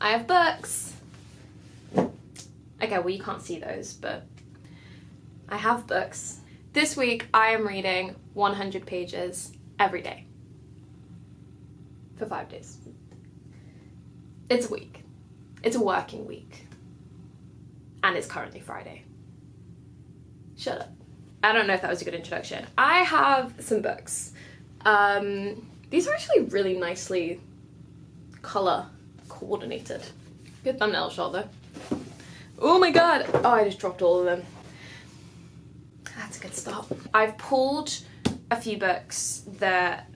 I have books. Okay, well you can't see those, but I have books. This week I am reading 100 pages every day for 5 days. It's a week. It's a working week. And it's currently Friday. Shut up. I don't know if that was a good introduction. I have some books. These are actually really nicely colour coordinated. Good thumbnail shot though. Oh my god! Oh, I just dropped all of them. That's a good start. I've pulled a few books that,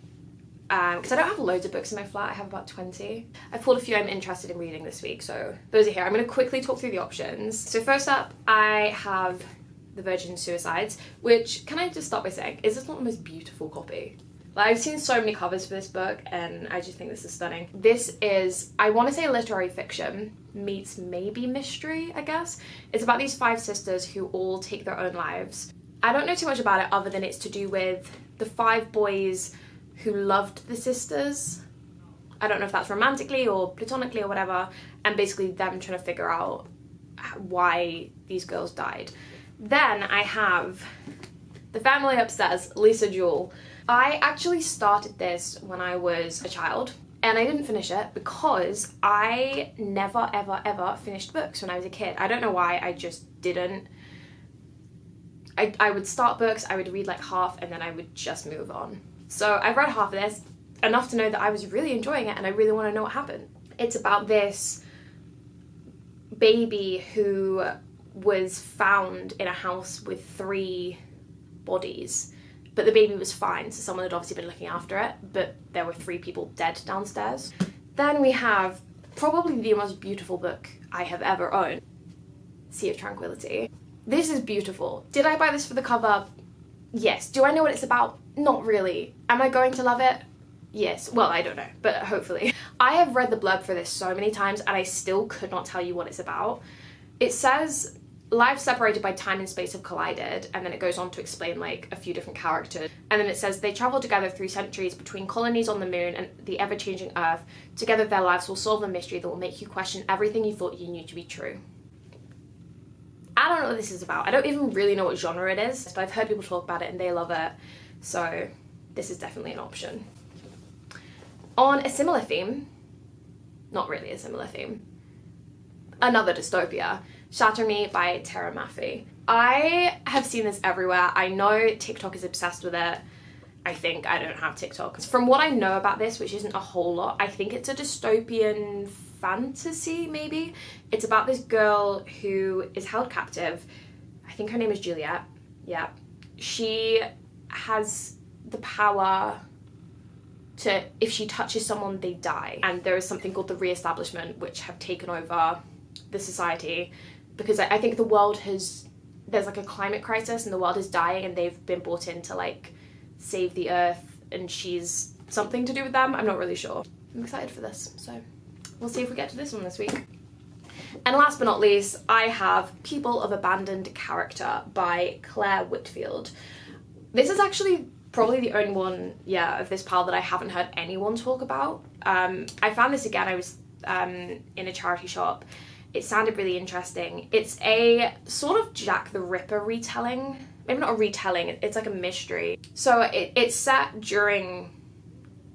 because I don't have loads of books in my flat, I have about 20. I've pulled a few I'm interested in reading this week, so those are here. I'm going to quickly talk through the options. So first up, I have The Virgin Suicides, which, can I just start by saying, is this not the most beautiful copy? Like, I've seen so many covers for this book and I just think this is stunning. This is, I want to say literary fiction meets maybe mystery, I guess. It's about these 5 sisters who all take their own lives. I don't know too much about it other than it's to do with the 5 boys who loved the sisters. I don't know if that's romantically or platonically or whatever, and basically them trying to figure out why these girls died. Then I have The Family Upstairs, Lisa Jewell. I actually started this when I was a child and I didn't finish it because I never ever finished books when I was a kid. I don't know why, I just didn't. I would start books, I would read like half and then I would just move on. So I've read half of this, enough to know that I was really enjoying it and I really want to know what happened. It's about this baby who was found in a house with 3 bodies, but the baby was fine, so someone had obviously been looking after it, but there were 3 people dead downstairs. Then we have probably the most beautiful book I have ever owned, Sea of Tranquility. This is beautiful. Did I buy this for the cover? Yes. Do I know what it's about? Not really. Am I going to love it? Yes. Well, I don't know, but hopefully. I have read the blurb for this so many times and I still could not tell you what it's about. It says lives separated by time and space have collided, and then it goes on to explain like a few different characters, and then it says they travel together through centuries between colonies on the moon and the ever-changing earth. Together their lives will solve a mystery that will make you question everything you thought you knew to be true. I don't know what this is about. I don't even really know what genre it is, but I've heard people talk about it and they love it, so this is definitely an option. On a similar theme, not really a similar theme, another dystopia, Shatter Me by Tara Maffei. I have seen this everywhere. I know TikTok is obsessed with it. I think I don't have TikTok. From what I know about this, which isn't a whole lot, I think it's a dystopian fantasy, maybe. It's about this girl who is held captive. I think her name is Juliet. Yeah. She has the power to, if she touches someone, they die. And there is something called the Re-establishment, which have taken over the society, because I think the world has, there's like a climate crisis and the world is dying and they've been brought in to like save the earth, and she's something to do with them. I'm not really sure. I'm excited for this, so we'll see if we get to this one this week. And last but not least, I have People of Abandoned Character by Claire Whitfield. This is actually probably the only one, yeah, of this pile that I haven't heard anyone talk about. I found this again, I was in a charity shop. It sounded really interesting. It's a sort of Jack the Ripper retelling. Maybe not a retelling, it's like a mystery. So it's set during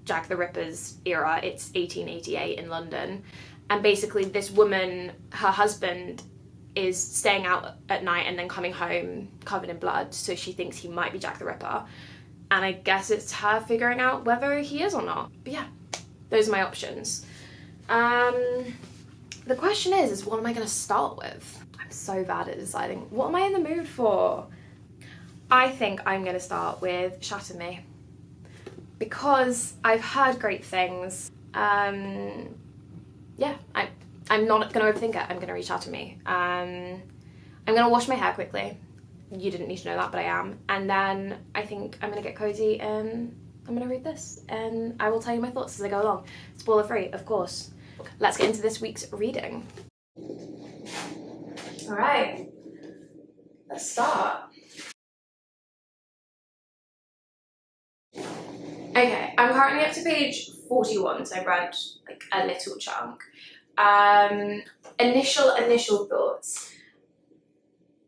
Jack the Ripper's era. It's 1888 in London. And basically this woman, her husband is staying out at night and then coming home covered in blood. So she thinks he might be Jack the Ripper. And I guess it's her figuring out whether he is or not. But yeah, those are my options. The question is what am I gonna start with? I'm so bad at deciding. What am I in the mood for? I think I'm gonna start with Shatter Me, because I've heard great things. Yeah, I'm not gonna overthink it. I'm gonna read Shatter Me. I'm gonna wash my hair quickly. You didn't need to know that, but I am. And then I think I'm gonna get cozy and I'm gonna read this, and I will tell you my thoughts as I go along. Spoiler free, of course. Let's get into this week's reading. All right, let's start. Okay, I'm currently up to page 41, so I've read like a little chunk. Initial thoughts.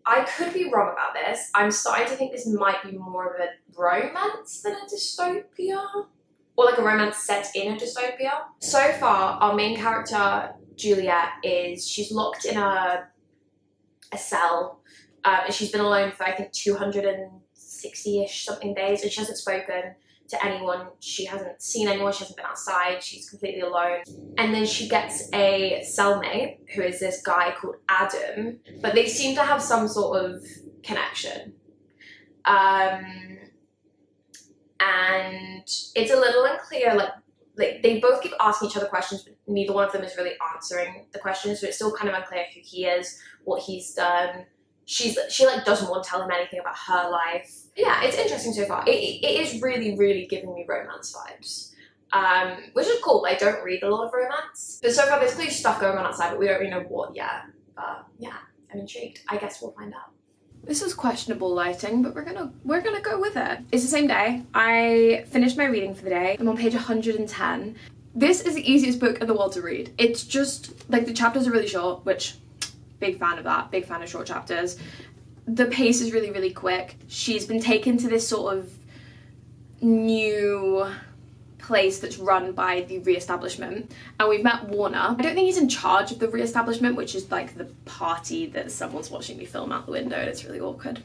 I could be wrong about this. I'm starting to think this might be more of a romance than a dystopia. Or like a romance set in a dystopia. So far, our main character, Juliet, she's locked in a cell. And she's been alone for, I think, 260-ish something days, and she hasn't spoken to anyone. She hasn't seen anyone. She hasn't been outside. She's completely alone. And then she gets a cellmate, who is this guy called Adam, but they seem to have some sort of connection. And it's a little unclear, like they both keep asking each other questions, but neither one of them is really answering the questions, so it's still kind of unclear who he is, what he's done. She like doesn't want to tell him anything about her life. Yeah, it's interesting so far. It is really, really giving me romance vibes, which is cool. I don't read a lot of romance, but so far there's clearly stuff going on outside, but we don't really know what yet. Yeah, I'm intrigued. I guess we'll find out. This is questionable lighting, but we're gonna go with it. It's the same day. I finished my reading for the day. I'm on page 110. This is the easiest book in the world to read. It's just like the chapters are really short, which big fan of that. Big fan of short chapters. The pace is really, really quick. She's been taken to this sort of new place that's run by the Re-establishment, and we've met Warner. I don't think he's in charge of the Re-establishment, which is like the party that someone's watching me film out the window, and it's really awkward.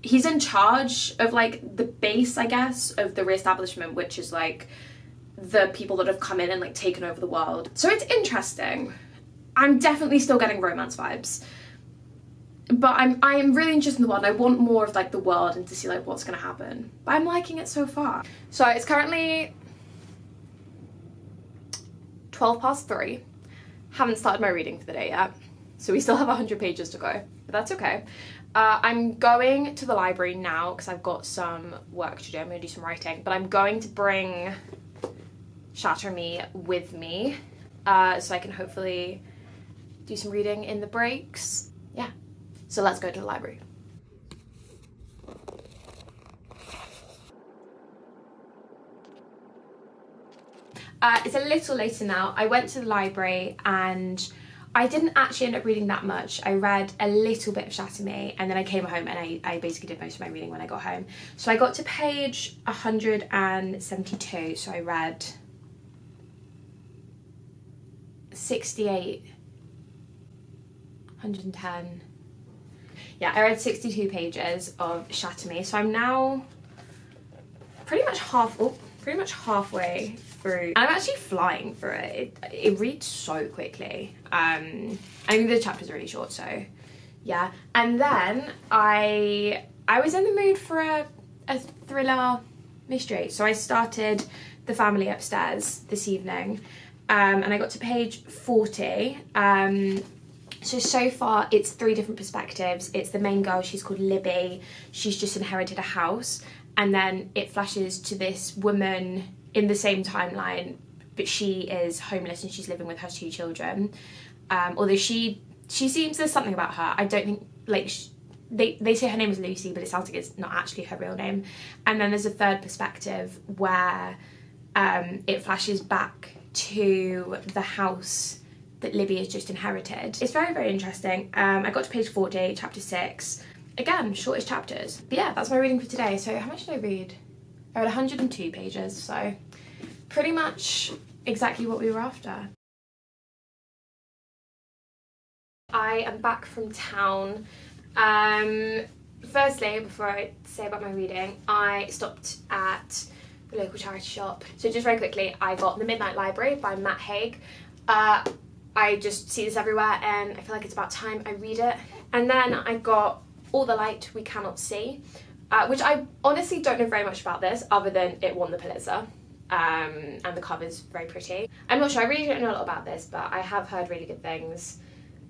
He's in charge of like the base, I guess, of the Re-establishment, which is like the people that have come in and like taken over the world. So it's interesting. I'm definitely still getting romance vibes, but I am really interested in the world. I want more of like the world and to see like what's gonna happen, but I'm liking it so far. So it's currently 3:12. Haven't started my reading for the day yet, so we still have 100 pages to go, but that's okay. I'm going to the library now because I've got some work to do. I'm going to do some writing, but I'm going to bring Shatter Me with me, so I can hopefully do some reading in the breaks. Yeah, so let's go to the library. It's a little later now. I went to the library and I didn't actually end up reading that much. I read a little bit of Shatter Me, and then I came home and I basically did most of my reading when I got home. So I got to page 172, so I read 68, 110. Yeah, I read 62 pages of Shatter Me, so I'm now pretty much halfway through. And I'm actually flying through it. It reads so quickly. I think the chapters are really short, so yeah. And then I was in the mood for a thriller mystery, so I started The Family Upstairs this evening, and I got to page 40. So far it's 3 different perspectives. It's the main girl, she's called Libby. She's just inherited a house, and then it flashes to this woman in the same timeline, but she is homeless and she's living with her 2 children. Although she seems, there's something about her. I don't think, like, they say her name is Lucy, but it sounds like it's not actually her real name. And then there's a third perspective where it flashes back to the house that Libby has just inherited. It's very, very interesting. I got to page 40, chapter 6. Again, shortest chapters. But yeah, that's my reading for today. So how much did I read? I read 102 pages, so pretty much exactly what we were after. I am back from town. Firstly, before I say about my reading, I stopped at the local charity shop. So just very quickly, I got The Midnight Library by Matt Haig. I just see this everywhere and I feel like it's about time I read it. And then I got All the Light We Cannot See, which I honestly don't know very much about this other than it won the Pulitzer, and the cover's very pretty. I'm not sure, I really don't know a lot about this, but I have heard really good things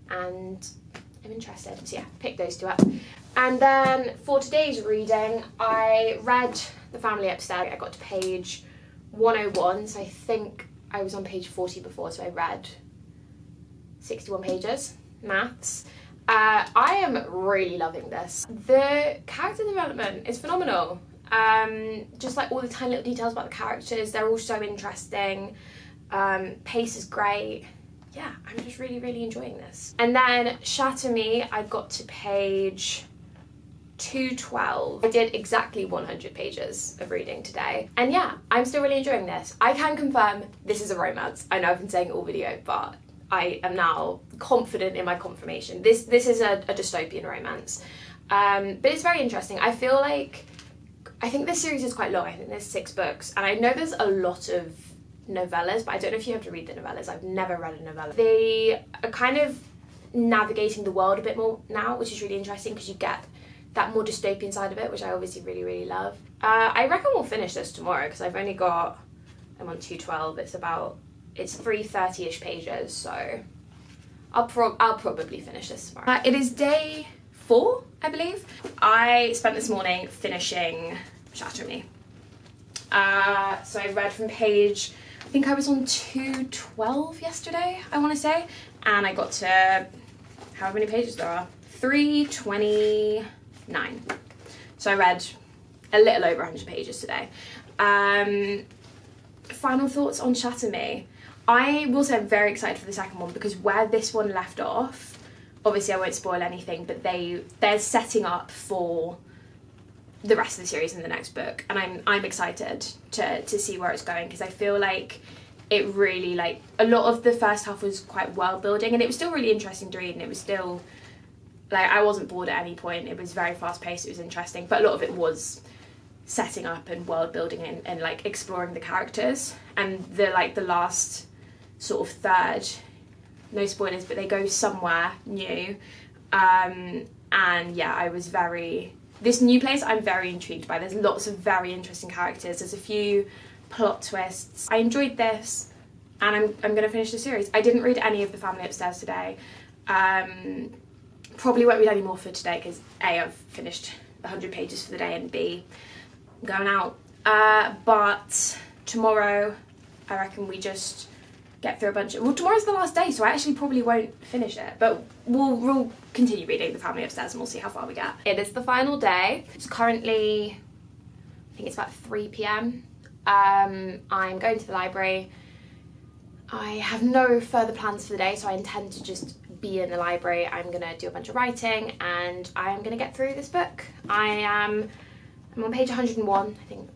and I'm interested. So yeah, pick those 2 up. And then for today's reading, I read The Family Upstairs. I got to page 101, so I think I was on page 40 before, so I read 61 pages, maths. I am really loving this. The character development is phenomenal. Just like all the tiny little details about the characters, they're all so interesting. Pace is great. yeah, I'm just really, really enjoying this. And then Shatter Me, I got to page 212. I did exactly 100 pages of reading today. And yeah, I'm still really enjoying this. I can confirm this is a romance. I know I've been saying it all video, but I am now confident in my confirmation. This is a dystopian romance. But it's very interesting. I think this series is quite long. I think there's 6 books. And I know there's a lot of novellas, but I don't know if you have to read the novellas. I've never read a novella. They are kind of navigating the world a bit more now, which is really interesting because you get that more dystopian side of it, which I obviously really, really love. I reckon we'll finish this tomorrow because I'm on 212. It's 330-ish pages, so I'll probably finish this tomorrow. It is day 4, I believe. I spent this morning finishing Shatter Me. So I read from page, I think I was on 212 yesterday, I want to say, and I got to, how many pages there are? 329. So I read a little over 100 pages today. Final thoughts on Shatter Me. I will say I'm very excited for the second one because where this one left off, obviously I won't spoil anything, but they're setting up for the rest of the series in the next book, and I'm excited to see where it's going because I feel like it really, like, a lot of the first half was quite world building and it was still really interesting to read, and it was still, like, I wasn't bored at any point. It was very fast paced, it was interesting, but a lot of it was setting up and world building and like exploring the characters, and the last sort of third, no spoilers, but they go somewhere new, and yeah, this new place I'm very intrigued by. There's lots of very interesting characters, there's a few plot twists. I enjoyed this, and I'm going to finish the series. I didn't read any of The Family Upstairs today. Probably won't read any more for today because A, I've finished 100 pages for the day, and B, I'm going out. But tomorrow, I reckon we just get through a bunch of... Well, tomorrow's the last day, so I actually probably won't finish it. But we'll continue reading The Family Upstairs and we'll see how far we get. It is the final day. It's currently, I think it's about 3 p.m. I'm going to the library. I have no further plans for the day, so I intend to just be in the library. I'm gonna do a bunch of writing and I'm gonna get through this book. I'm on page 101, I think.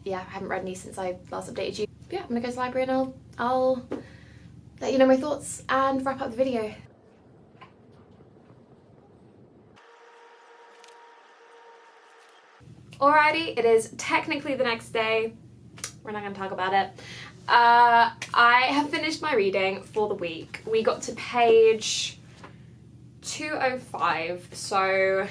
Yeah, I haven't read any since I last updated you. But yeah, I'm gonna go to the library and I'll let you know my thoughts and wrap up the video. Alrighty, it is technically the next day. We're not gonna talk about it. I have finished my reading for the week. We got to page 205, so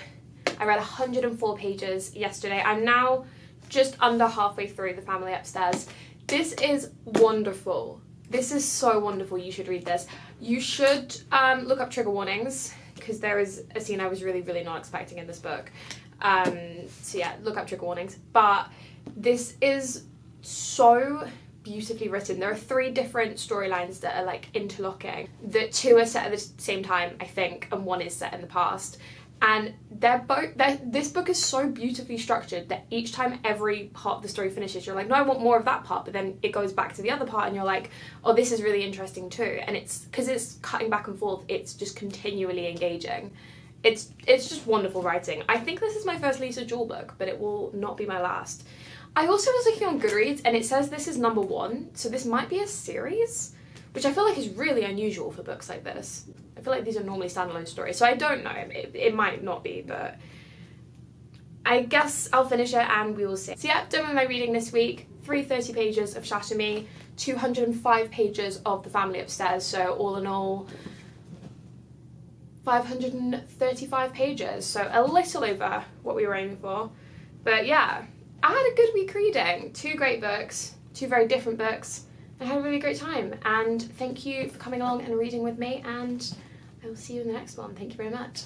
I read 104 pages yesterday. I'm now just under halfway through The Family Upstairs. This is wonderful. This is so wonderful. You should read this. You should look up trigger warnings because there is a scene I was really, really not expecting in this book. So yeah, look up trigger warnings. But this is so beautifully written. There are 3 different storylines that are like interlocking. The 2 are set at the same time, I think, and 1 is set in the past. And this book is so beautifully structured that each time every part of the story finishes, you're like, no, I want more of that part, but then it goes back to the other part and you're like, oh, this is really interesting too. And it's because it's cutting back and forth, it's just continually engaging. It's just wonderful writing. I think this is my first Lisa Jewell book, but it will not be my last. I also was looking on Goodreads and it says this is number 1, so this might be a series, which I feel like is really unusual for books like this. I feel like these are normally standalone stories, so I don't know. It might not be, but I guess I'll finish it and we will see. So yeah, done with my reading this week. 330 pages of Shatter Me, 205 pages of The Family Upstairs, so all in all 535 pages, so a little over what we were aiming for. But yeah, I had a good week reading. 2 great books, 2 very different books. I had a really great time, and thank you for coming along and reading with me, and I will see you in the next one. Thank you very much.